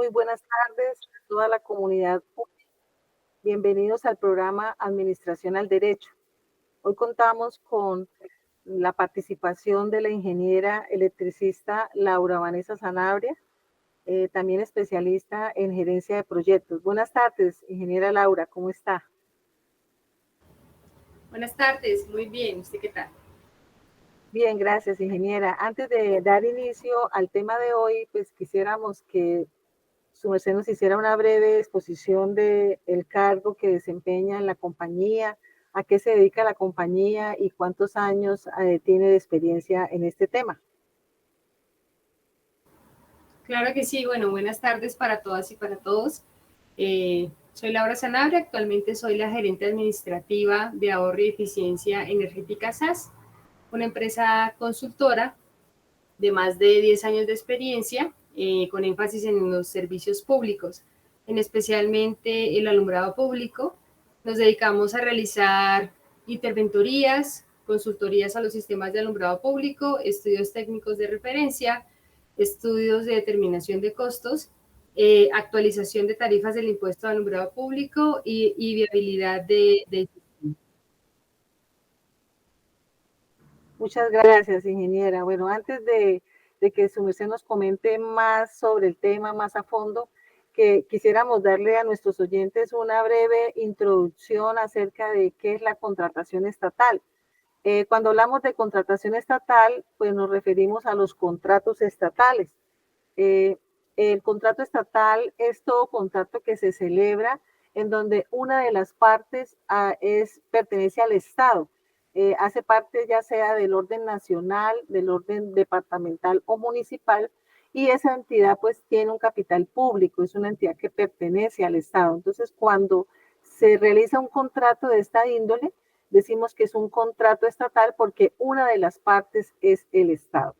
Muy buenas tardes a toda la comunidad. Bienvenidos al programa Administración al Derecho. Hoy contamos con la participación de la ingeniera electricista Laura Vanessa Sanabria, también especialista en gerencia de proyectos. Buenas tardes, ingeniera Laura, ¿cómo está? Buenas tardes, muy bien. ¿Usted qué tal? Bien, gracias, ingeniera. Antes de dar inicio al tema de hoy, pues quisiéramos que su merced nos hiciera una breve exposición del cargo que desempeña en la compañía, a qué se dedica la compañía y cuántos años tiene de experiencia en este tema. Claro que sí. Bueno, buenas tardes para todas y para todos. Soy Laura Sanabria, actualmente soy la gerente administrativa de ahorro y eficiencia energética SAS, una empresa consultora de más de 10 años de experiencia, con énfasis en los servicios públicos, en especialmente el alumbrado público. Nos dedicamos a realizar interventorías, consultorías a los sistemas de alumbrado público, estudios técnicos de referencia, estudios de determinación de costos, actualización de tarifas del impuesto de alumbrado público y viabilidad de. Muchas gracias, ingeniera. Bueno, antes de que su merced nos comente más sobre el tema, más a fondo, que quisiéramos darle a nuestros oyentes una breve introducción acerca de qué es la contratación estatal. Cuando hablamos de contratación estatal, pues nos referimos a los contratos estatales. Eh, el contrato estatal es todo contrato que se celebra en donde una de las partes pertenece al Estado, hace parte ya sea del orden nacional, del orden departamental o municipal, y esa entidad pues tiene un capital público, es una entidad que pertenece al Estado. Entonces, cuando se realiza un contrato de esta índole, decimos que es un contrato estatal porque una de las partes es el Estado.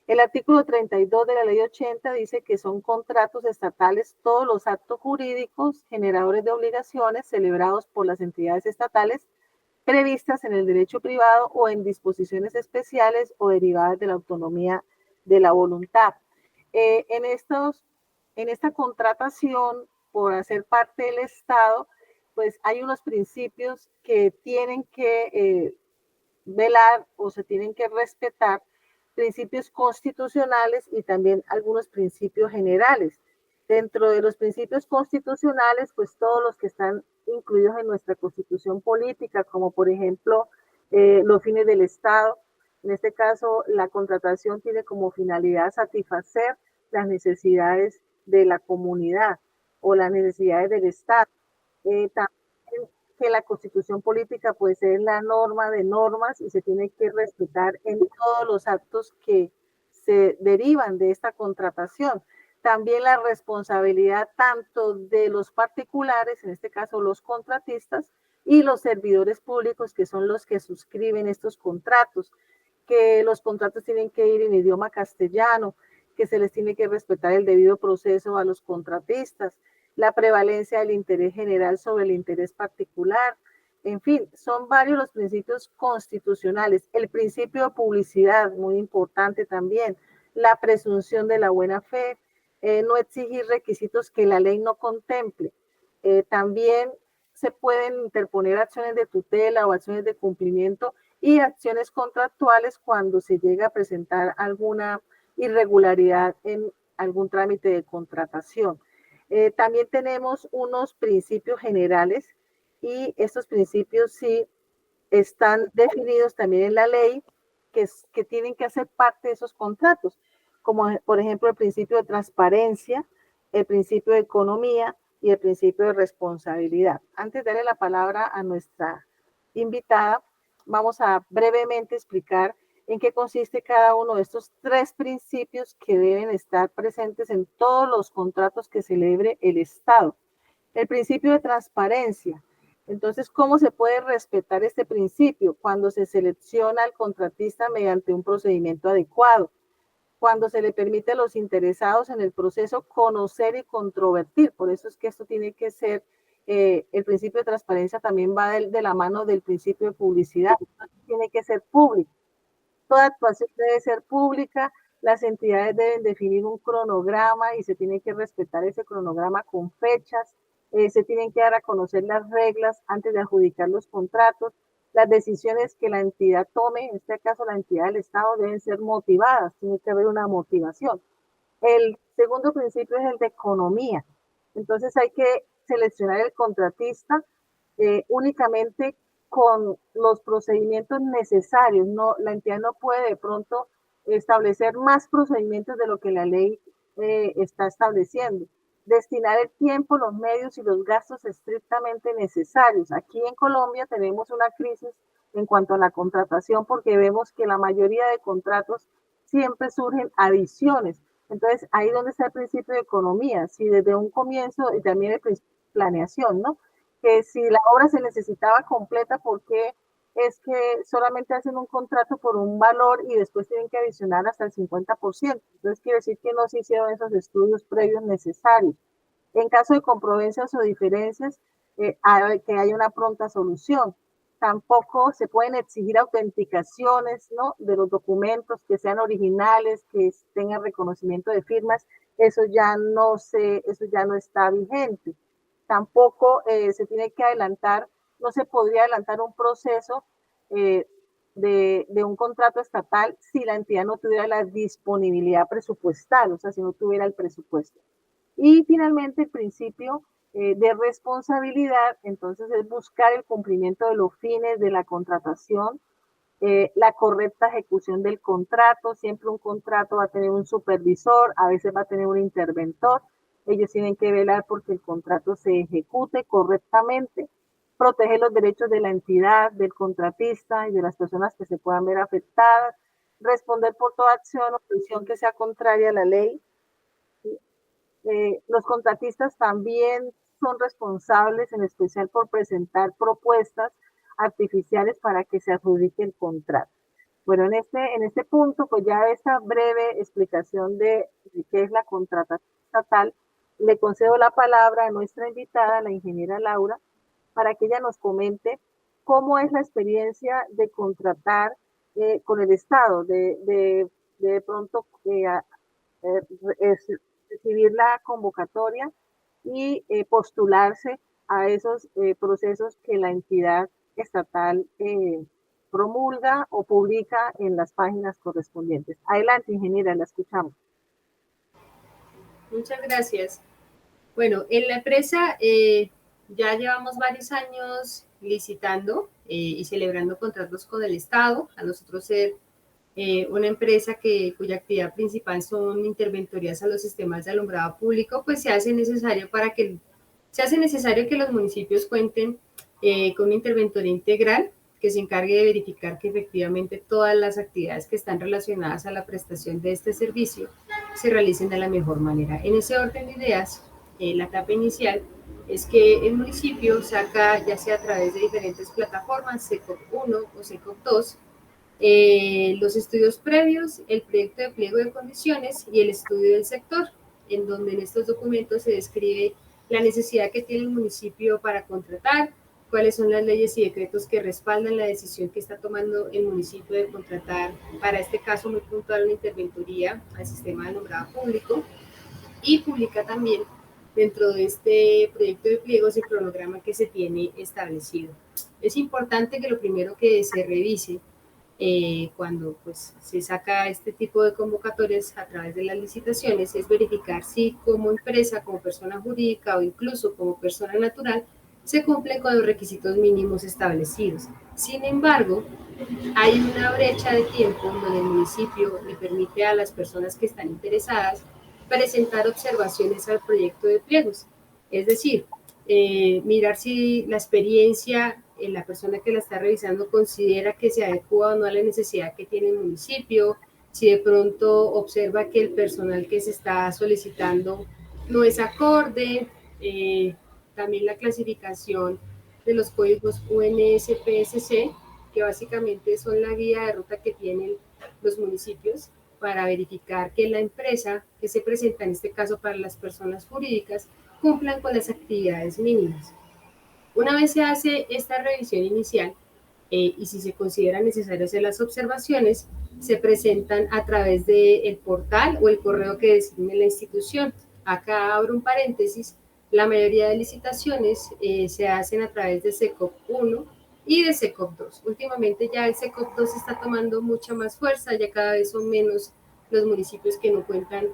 El artículo 32 de la ley 80 dice que son contratos estatales todos los actos jurídicos generadores de obligaciones celebrados por las entidades estatales previstas en el derecho privado o en disposiciones especiales o derivadas de la autonomía de la voluntad. Eh, en, estos, en esta contratación, por hacer parte del Estado, pues hay unos principios que tienen que velar o se tienen que respetar, principios constitucionales y también algunos principios generales. Dentro de los principios constitucionales, pues todos los que están incluidos en nuestra constitución política, como por ejemplo los fines del Estado. En este caso, la contratación tiene como finalidad satisfacer las necesidades de la comunidad o las necesidades del Estado. También que la constitución política pues es la norma de normas y se tiene que respetar en todos los actos que se derivan de esta contratación. También la responsabilidad tanto de los particulares, en este caso los contratistas, y los servidores públicos, que son los que suscriben estos contratos, que los contratos tienen que ir en idioma castellano, que se les tiene que respetar el debido proceso a los contratistas, la prevalencia del interés general sobre el interés particular. En fin, son varios los principios constitucionales. El principio de publicidad, muy importante también. La presunción de la buena fe, no exigir requisitos que la ley no contemple. También se pueden interponer acciones de tutela o acciones de cumplimiento y acciones contractuales cuando se llega a presentar alguna irregularidad en algún trámite de contratación. También tenemos unos principios generales y estos principios sí están definidos también en la ley que tienen que hacer parte de esos contratos, como por ejemplo el principio de transparencia, el principio de economía y el principio de responsabilidad. Antes de darle la palabra a nuestra invitada, vamos a brevemente explicar en qué consiste cada uno de estos tres principios que deben estar presentes en todos los contratos que celebre el Estado. El principio de transparencia. Entonces, ¿cómo se puede respetar este principio? Cuando se selecciona al contratista mediante un procedimiento adecuado, cuando se le permite a los interesados en el proceso conocer y controvertir. Por eso es que esto tiene que ser, el principio de transparencia también va de la mano del principio de publicidad. Tiene que ser público. Toda actuación debe ser pública, las entidades deben definir un cronograma y se tiene que respetar ese cronograma con fechas, se tienen que dar a conocer las reglas antes de adjudicar los contratos, las decisiones que la entidad tome, en este caso la entidad del Estado, deben ser motivadas, tiene que haber una motivación. El segundo principio es el de economía. Entonces hay que seleccionar el contratista únicamente con los procedimientos necesarios. No, la entidad no puede de pronto establecer más procedimientos de lo que la ley está estableciendo. Destinar el tiempo, los medios y los gastos estrictamente necesarios. Aquí en Colombia tenemos una crisis en cuanto a la contratación porque vemos que la mayoría de contratos siempre surgen adiciones. Entonces, ahí es donde está el principio de economía. Si desde un comienzo, y también el principio de planeación, ¿no? Que si la obra se necesitaba completa, ¿por qué es que solamente hacen un contrato por un valor y después tienen que adicionar hasta el 50%? Entonces, quiere decir que no se hicieron esos estudios previos necesarios. En caso de comprovencias o diferencias, que haya una pronta solución. Tampoco se pueden exigir autenticaciones, ¿no?, de los documentos que sean originales, que tengan reconocimiento de firmas. Eso ya no está vigente. Tampoco se tiene que adelantar, no se podría adelantar un proceso de un contrato estatal si la entidad no tuviera la disponibilidad presupuestal, o sea, si no tuviera el presupuesto. Y finalmente el principio de responsabilidad, entonces es buscar el cumplimiento de los fines de la contratación, la correcta ejecución del contrato. Siempre un contrato va a tener un supervisor, a veces va a tener un interventor. Ellos tienen que velar porque el contrato se ejecute correctamente, proteger los derechos de la entidad, del contratista y de las personas que se puedan ver afectadas, responder por toda acción o decisión que sea contraria a la ley. Los contratistas también son responsables, en especial por presentar propuestas artificiales para que se adjudique el contrato. Bueno, en este punto, pues ya esta breve explicación de qué es la contratación estatal, le concedo la palabra a nuestra invitada, la ingeniera Laura, para que ella nos comente cómo es la experiencia de contratar con el Estado, de pronto recibir la convocatoria y postularse a esos procesos que la entidad estatal promulga o publica en las páginas correspondientes. Adelante, ingeniera, la escuchamos. Muchas gracias. Bueno, en la empresa ya llevamos varios años licitando y celebrando contratos con el Estado. A nosotros ser una empresa cuya actividad principal son interventorías a los sistemas de alumbrado público, pues se hace necesario que los municipios cuenten con una interventoría integral que se encargue de verificar que efectivamente todas las actividades que están relacionadas a la prestación de este servicio se realicen de la mejor manera. En ese orden de ideas, la etapa inicial es que el municipio saca, ya sea a través de diferentes plataformas, SECOP 1 o SECOP 2, los estudios previos, el proyecto de pliego de condiciones y el estudio del sector, en donde en estos documentos se describe la necesidad que tiene el municipio para contratar, cuáles son las leyes y decretos que respaldan la decisión que está tomando el municipio de contratar, para este caso muy puntual, una interventoría al sistema de alumbrado público, y publica también dentro de este proyecto de pliegos el cronograma que se tiene establecido. Es importante que lo primero que se revise cuando pues, se saca este tipo de convocatorias a través de las licitaciones es verificar si como empresa, como persona jurídica o incluso como persona natural se cumplen con los requisitos mínimos establecidos. Sin embargo, hay una brecha de tiempo donde el municipio le permite a las personas que están interesadas presentar observaciones al proyecto de pliegos. Es decir, mirar si la experiencia, la persona que la está revisando considera que se adecua o no a la necesidad que tiene el municipio, si de pronto observa que el personal que se está solicitando no es acorde, también la clasificación de los códigos UNSPSC, que básicamente son la guía de ruta que tienen los municipios para verificar que la empresa que se presenta, en este caso para las personas jurídicas, cumplan con las actividades mínimas. Una vez se hace esta revisión inicial y si se considera necesario hacer las observaciones, se presentan a través del portal o el correo que designe la institución. Acá abro un paréntesis, la mayoría de licitaciones se hacen a través de SECOP 1 y de SECOP 2. Últimamente ya el SECOP 2 está tomando mucha más fuerza, ya cada vez son menos los municipios que no cuentan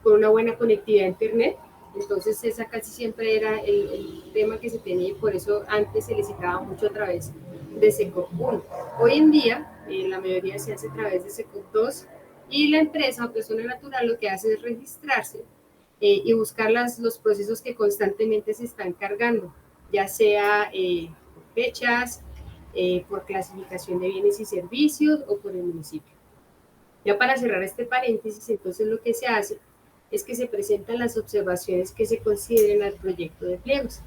con una buena conectividad a Internet. Entonces esa casi siempre era el tema que se tenía y por eso antes se licitaba mucho a través de SECOP 1. Hoy en día la mayoría se hace a través de SECOP 2 y la empresa o persona natural lo que hace es registrarse y buscar los procesos que constantemente se están cargando, ya sea por fechas, por clasificación de bienes y servicios o por el municipio. Ya para cerrar este paréntesis, entonces lo que se hace es que se presentan las observaciones que se consideren al proyecto de pliegos.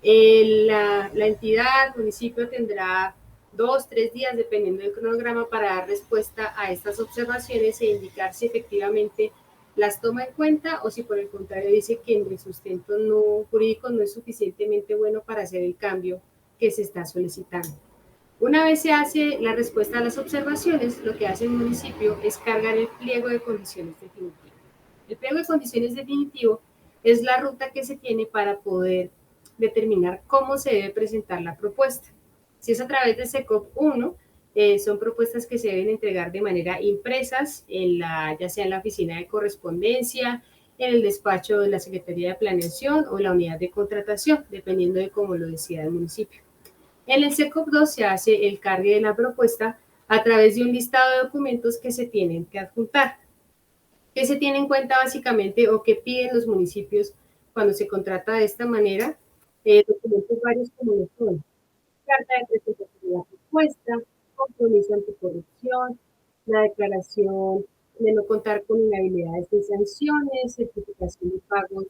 La entidad, el municipio tendrá 2-3 días, dependiendo del cronograma, para dar respuesta a estas observaciones e indicar si efectivamente las toma en cuenta o si por el contrario dice que el sustento jurídico no es suficientemente bueno para hacer el cambio que se está solicitando. Una vez se hace la respuesta a las observaciones, lo que hace el municipio es cargar el pliego de condiciones definitivo. El pliego de condiciones definitivo es la ruta que se tiene para poder determinar cómo se debe presentar la propuesta. Si es a través de SECOP 1, son propuestas que se deben entregar de manera impresas, ya sea en la oficina de correspondencia, en el despacho de la Secretaría de Planeación o la unidad de contratación, dependiendo de cómo lo decida el municipio. En el SECOP 2 se hace el cargue de la propuesta a través de un listado de documentos que se tienen que adjuntar. ¿Qué se tiene en cuenta básicamente o qué piden los municipios cuando se contrata de esta manera? Documentos varios como lo son carta de presentación de la propuesta, compromiso anticorrupción, la declaración de no contar con inhabilidades de sanciones, certificación de pagos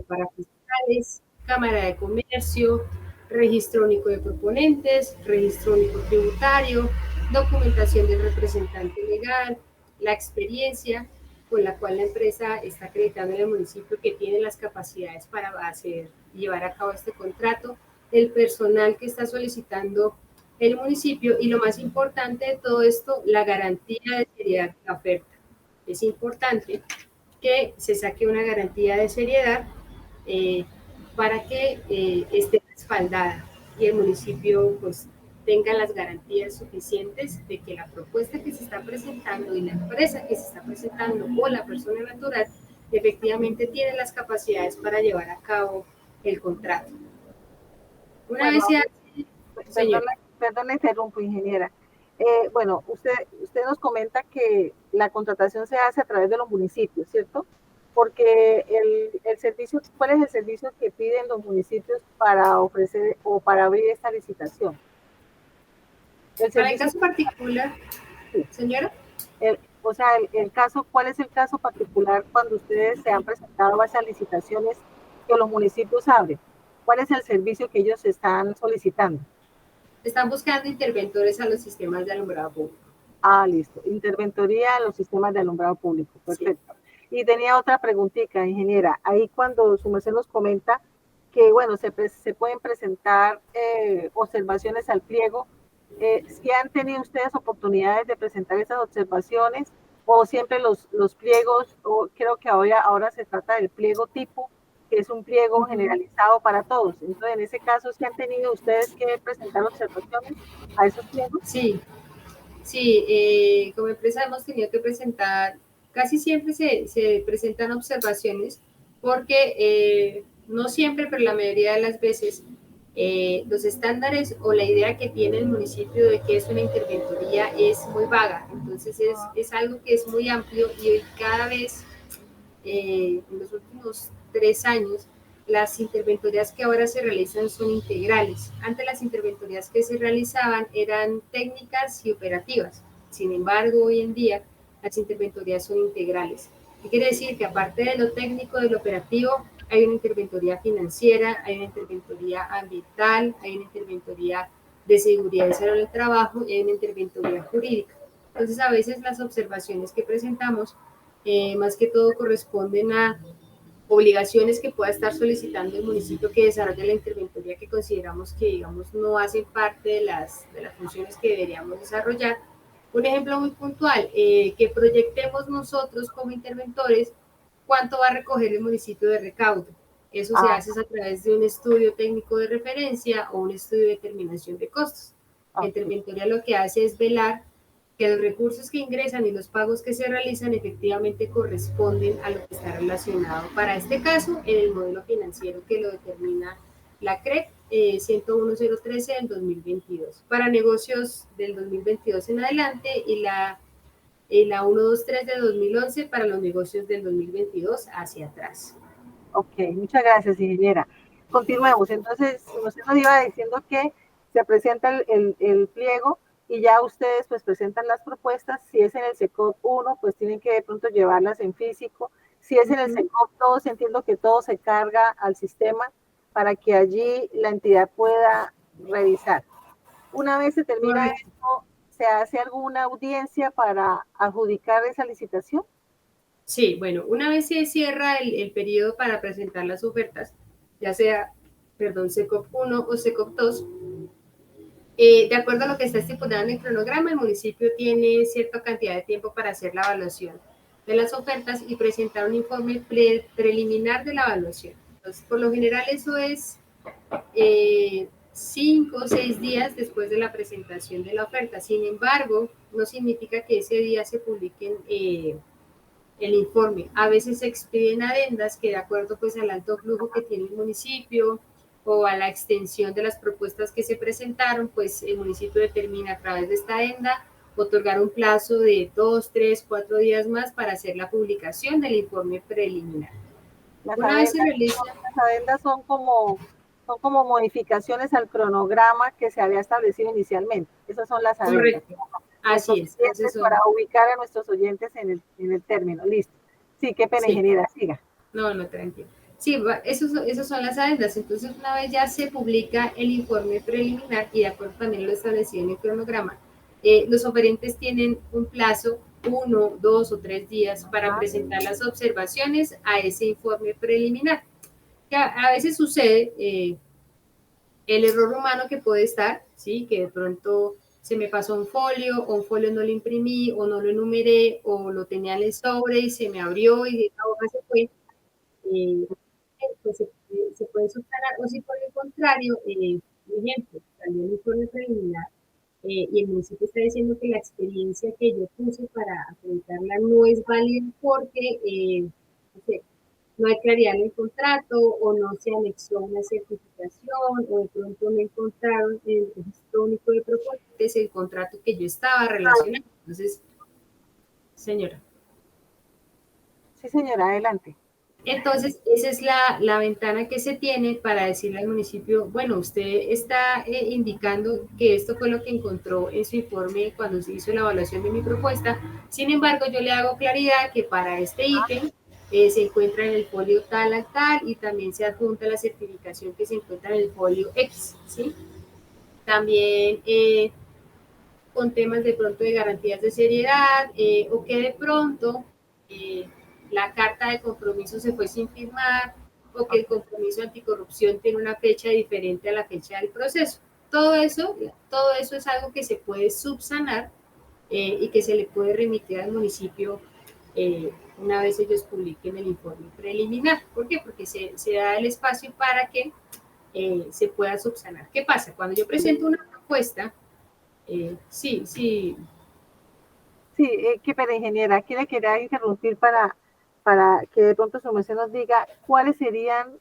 para fiscales, Cámara de Comercio, registro único de proponentes, registro único tributario, documentación del representante legal, la experiencia con la cual la empresa está acreditando en el municipio que tiene las capacidades para llevar a cabo este contrato, el personal que está solicitando el municipio y lo más importante de todo esto, la garantía de seriedad de la oferta. Es importante que se saque una garantía de seriedad para que esté respaldada y el municipio pues tenga las garantías suficientes de que la propuesta que se está presentando y la empresa que se está presentando o la persona natural efectivamente tiene las capacidades para llevar a cabo el contrato. Una vez ya... Perdón, le interrumpo, ingeniera. Bueno, usted nos comenta que la contratación se hace a través de los municipios, ¿cierto? Porque el servicio, ¿cuál es el servicio que piden los municipios para ofrecer o para abrir esta licitación? Para el caso particular, sí. Señora. El caso, ¿cuál es el caso particular cuando ustedes se han presentado a esas licitaciones que los municipios abren? ¿Cuál es el servicio que ellos están solicitando? Están buscando interventores a los sistemas de alumbrado público. Ah, listo. Interventoría a los sistemas de alumbrado público. Perfecto. Sí. Y tenía otra preguntita, ingeniera. Ahí cuando su merced nos comenta que, bueno, se pueden presentar observaciones al pliego, ¿sí han tenido ustedes oportunidades de presentar esas observaciones o siempre los pliegos, o creo que ahora se trata del pliego tipo, que es un pliego generalizado para todos? Entonces, en ese caso, ¿sí han tenido ustedes que presentar observaciones a esos pliegos? Sí, como empresa hemos tenido que presentar, casi siempre se presentan observaciones porque no siempre, pero la mayoría de las veces los estándares o la idea que tiene el municipio de que es una interventoría es muy vaga, entonces es algo que es muy amplio y hoy cada vez, en los últimos 3 años, las interventorías que ahora se realizan son integrales. Antes las interventorías que se realizaban eran técnicas y operativas. Sin embargo, hoy en día las interventorías son integrales. ¿Qué quiere decir? Que aparte de lo técnico, de lo operativo, hay una interventoría financiera, hay una interventoría ambiental, hay una interventoría de seguridad y salud del trabajo y hay una interventoría jurídica. Entonces, a veces las observaciones que presentamos, más que todo, corresponden a obligaciones que pueda estar solicitando el municipio que desarrolle la interventoría que consideramos que, digamos, no hacen parte de las funciones que deberíamos desarrollar, Un ejemplo muy puntual, que proyectemos nosotros como interventores cuánto va a recoger el municipio de recaudo. Eso se Ah, hace a través de un estudio técnico de referencia o un estudio de determinación de costos. La ok. interventoría lo que hace es velar que los recursos que ingresan y los pagos que se realizan efectivamente corresponden a lo que está relacionado, para este caso, en el modelo financiero que lo determina la CREC 101013 del 2022, para negocios del 2022 en adelante, y la 123 de 2011 para los negocios del 2022 hacia atrás. Ok, muchas gracias, ingeniera. Continuemos. Entonces, usted nos iba diciendo que se presenta el pliego y ya ustedes pues presentan las propuestas. Si es en el SECOP 1, pues tienen que de pronto llevarlas en físico. Si es en el SECOP 2, entiendo que todo se carga al sistema para que allí la entidad pueda revisar. Una vez se termina Correcto. esto, ¿se hace alguna audiencia para adjudicar esa licitación? Sí, bueno, una vez se cierra el periodo para presentar las ofertas, ya sea, perdón, SECOP 1 o SECOP 2, de acuerdo a lo que está estipulado en el cronograma, el municipio tiene cierta cantidad de tiempo para hacer la evaluación de las ofertas y presentar un informe preliminar de la evaluación. Entonces, por lo general, eso es 5 o 6 días después de la presentación de la oferta. Sin embargo, no significa que ese día se publiquen el informe. A veces se expiden adendas que, de acuerdo pues al alto flujo que tiene el municipio o a la extensión de las propuestas que se presentaron, pues el municipio determina a través de esta adenda otorgar un plazo de 2, 3, 4 días más para hacer la publicación del informe preliminar. Las Una vez se adendas, realiza, las adendas son como modificaciones al cronograma que se había establecido inicialmente. Esas son las adendas. correcto, Los así es, esos oyentes, para son, ubicar a nuestros oyentes en el término. Listo. Sí, qué pena, sí, ingeniera, siga. no, no, tranquilo. Sí, esos son las adendas. Entonces, una vez ya se publica el informe preliminar y de acuerdo también a lo establecido en el cronograma, los oferentes tienen un plazo, 1, 2 o 3 días, para Ajá. presentar las observaciones a ese informe preliminar. Que a veces sucede el error humano que puede estar, ¿sí? Que de pronto se me pasó un folio, o un folio no lo imprimí, o no lo enumeré, o lo tenía en el sobre y se me abrió y esa hoja se fue. eh, pues se puede subsanar, o si por el contrario, por ejemplo, salió un informe preliminar y el municipio está diciendo que la experiencia que yo puse para acreditarla no es válida porque no sé, no hay claridad en el contrato o no se anexó una certificación o de pronto no encontraron en el registro único de proponentes el contrato que yo estaba relacionando. Entonces, señora. Sí, señora, adelante. Entonces, esa es la ventana que se tiene para decirle al municipio, bueno, usted está indicando que esto fue lo que encontró en su informe cuando se hizo la evaluación de mi propuesta. Sin embargo, yo le hago claridad que para este ítem se encuentra en el folio tal a tal y también se adjunta la certificación que se encuentra en el folio X, ¿sí? También con temas de pronto de garantías de seriedad o que de pronto eh, la carta de compromiso se fue sin firmar o que el compromiso anticorrupción tiene una fecha diferente a la fecha del proceso. Todo eso es algo que se puede subsanar y que se le puede remitir al municipio una vez ellos publiquen el informe preliminar. ¿Por qué? Porque se da el espacio para que se pueda subsanar. ¿Qué pasa? Cuando yo presento una propuesta, sí, sí, Sí, qué pena, ingeniera. Aquí le quería interrumpir para que de pronto su merced nos diga cuáles serían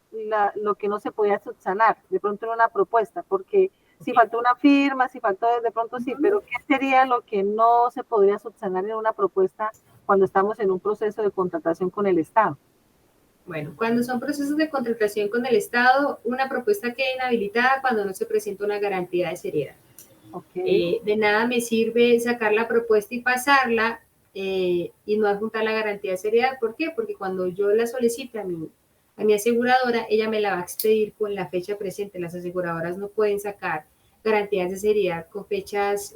lo que no se podía subsanar, de pronto en una propuesta, porque si ok. faltó una firma, si faltó de pronto sí, pero ¿qué sería lo que no se podría subsanar en una propuesta cuando estamos en un proceso de contratación con el Estado? Bueno, cuando son procesos de contratación con el Estado, una propuesta queda inhabilitada cuando no se presenta una garantía de seriedad. Ok, De nada me sirve sacar la propuesta y pasarla y no adjuntar la garantía de seriedad. ¿Por qué? Porque cuando yo la solicite a mi aseguradora, ella me la va a expedir con la fecha presente. Las aseguradoras no pueden sacar garantías de seriedad con fechas,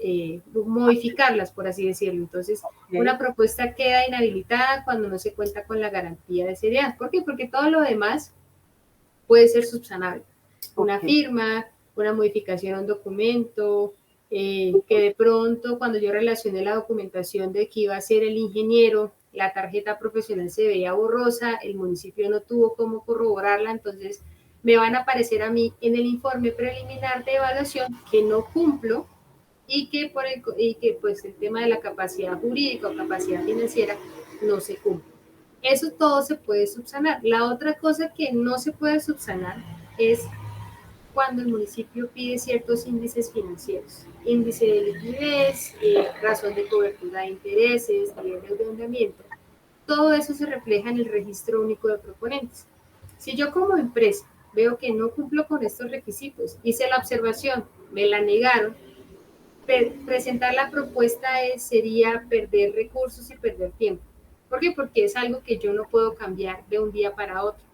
modificarlas, por así decirlo. Entonces, una ok, propuesta queda inhabilitada cuando no se cuenta con la garantía de seriedad. ¿Por qué? Porque todo lo demás puede ser subsanable. Una ok. firma, una modificación a un documento, que de pronto cuando yo relacioné la documentación de que iba a ser el ingeniero, la tarjeta profesional se veía borrosa, el municipio no tuvo cómo corroborarla, entonces me van a aparecer a mí en el informe preliminar de evaluación que no cumplo y que pues el tema de la capacidad jurídica o capacidad financiera no se cumple. Eso todo se puede subsanar. La otra cosa que no se puede subsanar es cuando el municipio pide ciertos índices financieros, índice de liquidez, razón de cobertura de intereses, nivel de endeudamiento. Todo eso se refleja en el registro único de proponentes. Si yo como empresa veo que no cumplo con estos requisitos, hice la observación, me la negaron, presentar la propuesta sería perder recursos y perder tiempo. ¿Por qué? Porque es algo que yo no puedo cambiar de un día para otro.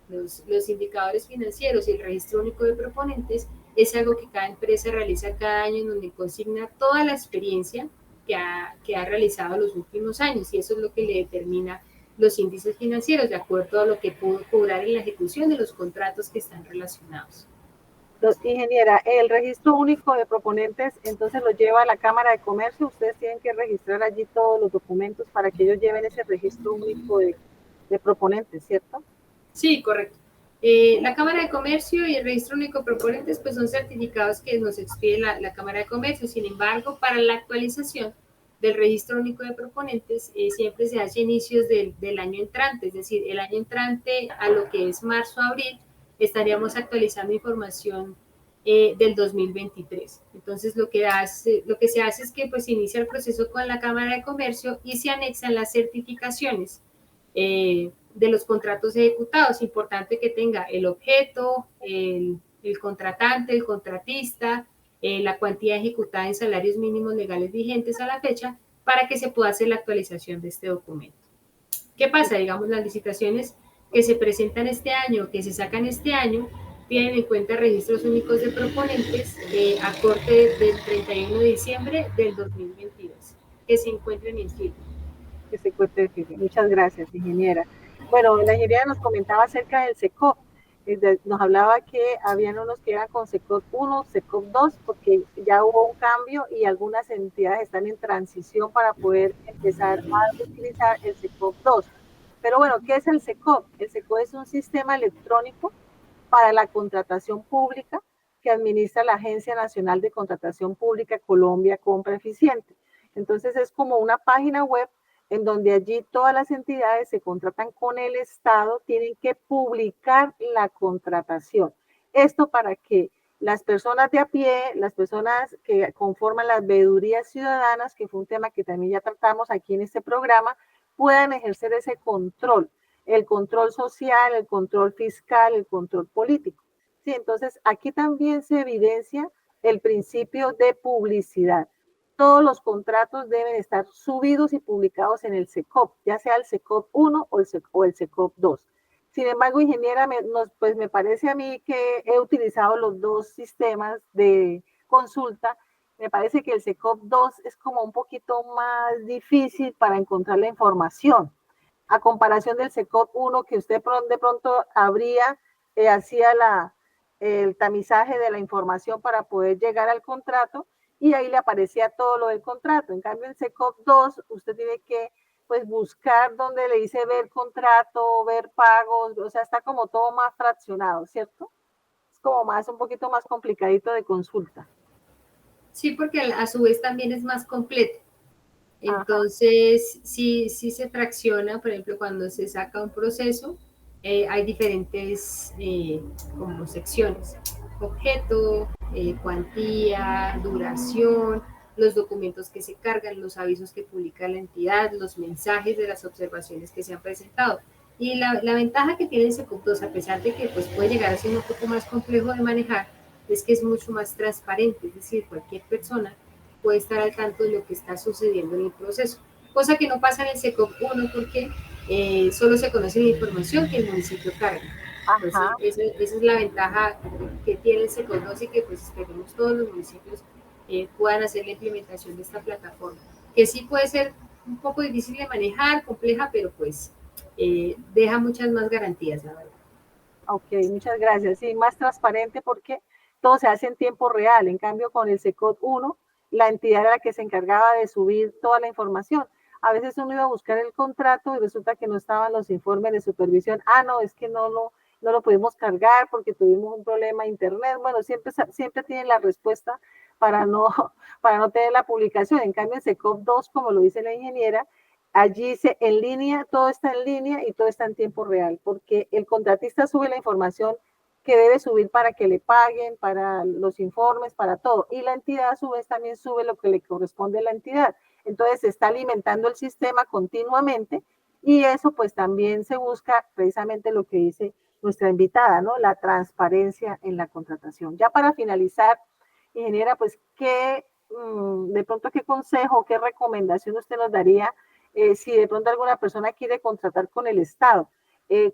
Los indicadores financieros y el registro único de proponentes es algo que cada empresa realiza cada año en donde consigna toda la experiencia que ha realizado los últimos años y eso es lo que le determina los índices financieros de acuerdo a lo que pudo cobrar en la ejecución de los contratos que están relacionados. Ingeniera, el registro único de proponentes entonces lo lleva a la Cámara de Comercio. Ustedes tienen que registrar allí todos los documentos para que ellos lleven ese registro único de proponentes, ¿cierto? Sí, correcto. La Cámara de Comercio y el Registro Único de Proponentes pues son certificados que nos expide la Cámara de Comercio. Sin embargo, para la actualización del Registro Único de Proponentes siempre se hace a inicios del año entrante, es decir, el año entrante a lo que es marzo-abril estaríamos actualizando información del 2023. Entonces, lo que se hace es que pues inicia el proceso con la Cámara de Comercio y se anexan las certificaciones de los contratos ejecutados. Importante que tenga el objeto, el contratante, el contratista, la cuantía ejecutada en salarios mínimos legales vigentes a la fecha para que se pueda hacer la actualización de este documento. ¿Qué pasa? Digamos, las licitaciones que se presentan este año, que se sacan este año, tienen en cuenta registros únicos de proponentes a corte del 31 de diciembre del 2022, que se encuentren en firme. Que se cuente. Muchas gracias, ingeniera. Bueno, la ingeniera nos comentaba acerca del SECOP. Nos hablaba que habían unos que eran con SECOP 1, SECOP 2, porque ya hubo un cambio y algunas entidades están en transición para poder empezar a utilizar el SECOP 2. Pero bueno, ¿qué es el SECOP? El SECOP es un sistema electrónico para la contratación pública que administra la Agencia Nacional de Contratación Pública Colombia Compra Eficiente. Entonces es como una página web en donde allí todas las entidades se contratan con el Estado, tienen que publicar la contratación. Esto para que las personas de a pie, las personas que conforman las veedurías ciudadanas, que fue un tema que también ya tratamos aquí en este programa, puedan ejercer ese control, el control social, el control fiscal, el control político. Sí, entonces aquí también se evidencia el principio de publicidad. Todos los contratos deben estar subidos y publicados en el SECOP, ya sea el SECOP 1 o el SECOP 2. Sin embargo, ingeniera, pues me parece a mí que he utilizado los dos sistemas de consulta. Me parece que el SECOP 2 es como un poquito más difícil para encontrar la información, a comparación del SECOP 1 que usted de pronto abría, hacía el tamizaje de la información para poder llegar al contrato y ahí le aparecía todo lo del contrato. En cambio, el SECOP 2, usted tiene que pues buscar donde le dice ver contrato, ver pagos, o sea, está como todo más fraccionado, ¿cierto? Es como más, un poquito más complicadito de consulta. Sí, porque a su vez también es más completo. Entonces, sí se fracciona, por ejemplo, cuando se saca un proceso, hay diferentes como secciones, objeto, cuantía, duración, los documentos que se cargan, los avisos que publica la entidad, los mensajes de las observaciones que se han presentado. Y la ventaja que tiene el SECOP2, a pesar de que pues, puede llegar a ser un poco más complejo de manejar, es que es mucho más transparente, es decir, cualquier persona puede estar al tanto de lo que está sucediendo en el proceso, cosa que no pasa en el SECOP 1 porque solo se conoce la información que el municipio carga. Entonces, esa es la ventaja que tiene el SECOP 2 y que pues esperemos todos los municipios puedan hacer la implementación de esta plataforma, que sí puede ser un poco difícil de manejar, compleja, pero pues deja muchas más garantías, la verdad. Ok, muchas gracias. Sí, más transparente porque todo se hace en tiempo real. En cambio, con el SECOP 1, la entidad era la que se encargaba de subir toda la información. A veces uno iba a buscar el contrato y resulta que no estaban los informes de supervisión. No, es que no lo pudimos cargar porque tuvimos un problema de internet. Bueno, siempre tienen la respuesta para no, para no tener la publicación. En cambio, en SECOP 2, como lo dice la ingeniera, allí en línea, todo está en línea y todo está en tiempo real, porque el contratista sube la información que debe subir para que le paguen, para los informes, para todo. Y la entidad a su vez también sube lo que le corresponde a la entidad. Entonces se está alimentando el sistema continuamente y eso pues también se busca precisamente lo que dice nuestra invitada, ¿no? La transparencia en la contratación. Ya para finalizar, ingeniera, pues de pronto qué consejo, qué recomendación usted nos daría si de pronto alguna persona quiere contratar con el Estado?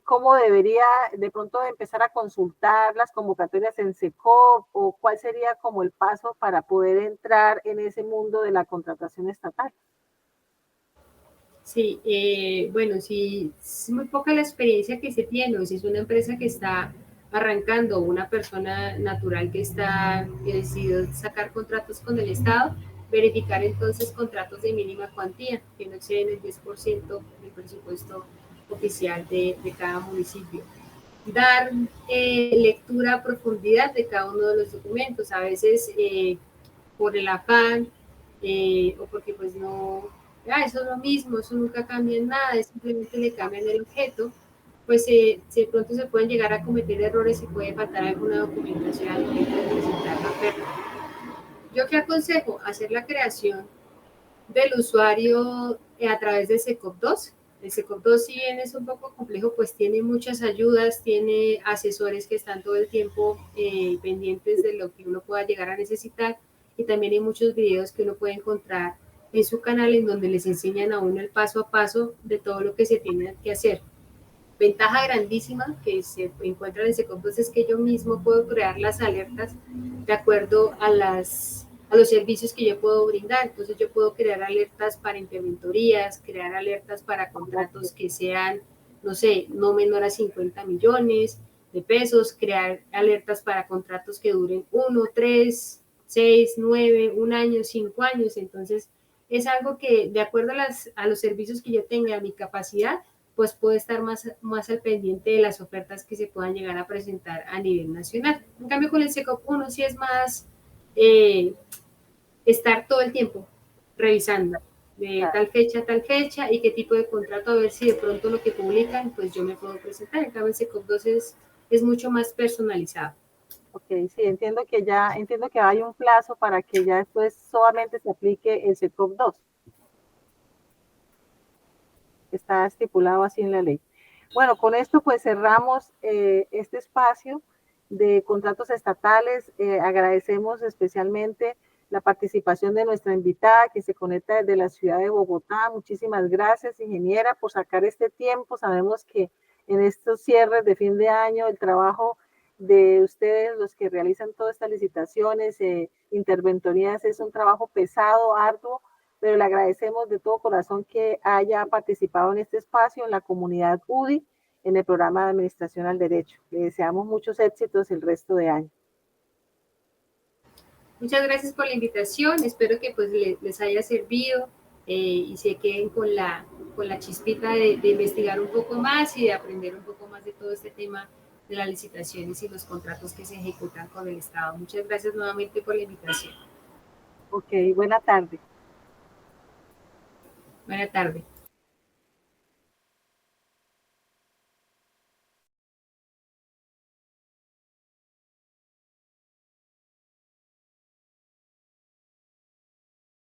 ¿Cómo debería de pronto empezar a consultar las convocatorias en SECOP o cuál sería como el paso para poder entrar en ese mundo de la contratación estatal? Sí, bueno, si es muy poca la experiencia que se tiene, o si es una empresa que está arrancando, una persona natural que decidió sacar contratos con el Estado, verificar entonces contratos de mínima cuantía, que no exceden el 10% del presupuesto oficial de cada municipio. Dar lectura a profundidad de cada uno de los documentos, a veces por el afán o porque pues no, eso es lo mismo, eso nunca cambia en nada, simplemente le cambian el objeto, pues de pronto se pueden llegar a cometer errores y puede faltar alguna documentación al momento de presentar la oferta. ¿Yo qué aconsejo? Hacer la creación del usuario a través de SECOP 2. El SECOP 2, si bien es un poco complejo, pues tiene muchas ayudas, tiene asesores que están todo el tiempo pendientes de lo que uno pueda llegar a necesitar y también hay muchos videos que uno puede encontrar en su canal en donde les enseñan a uno el paso a paso de todo lo que se tiene que hacer. Ventaja grandísima que se encuentra en SECOP 2 es que yo mismo puedo crear las alertas de acuerdo a los servicios que yo puedo brindar. Entonces yo puedo crear alertas para interventorías, crear alertas para contratos que sean, no sé, no menor a 50 millones de pesos, crear alertas para contratos que duren 1, 3, 6, 9, un año, 5 años. Entonces es algo que de acuerdo a los servicios que yo tenga, a mi capacidad, pues puedo estar más al pendiente de las ofertas que se puedan llegar a presentar a nivel nacional. En cambio, con el SECOP 1 sí es más estar todo el tiempo revisando de tal fecha a tal fecha y qué tipo de contrato, a ver si de pronto lo que publican, pues yo me puedo presentar. En cambio, el SECOP 2 es mucho más personalizado. Ok, sí, entiendo que hay un plazo para que ya después solamente se aplique el SECOP 2. Está estipulado así en la ley. Bueno, con esto pues cerramos este espacio de contratos estatales. Agradecemos especialmente la participación de nuestra invitada que se conecta desde la ciudad de Bogotá. Muchísimas gracias, ingeniera, por sacar este tiempo. Sabemos que en estos cierres de fin de año el trabajo de ustedes, los que realizan todas estas licitaciones, interventorías, es un trabajo pesado, arduo, pero le agradecemos de todo corazón que haya participado en este espacio en la comunidad UDI, en el programa de Administración al Derecho. Le deseamos muchos éxitos el resto de año. Muchas gracias por la invitación, espero que pues les haya servido y se queden con la chispita de investigar un poco más y de aprender un poco más de todo este tema de las licitaciones y los contratos que se ejecutan con el Estado. Muchas gracias nuevamente por la invitación. Ok, buena tarde. Buena tarde.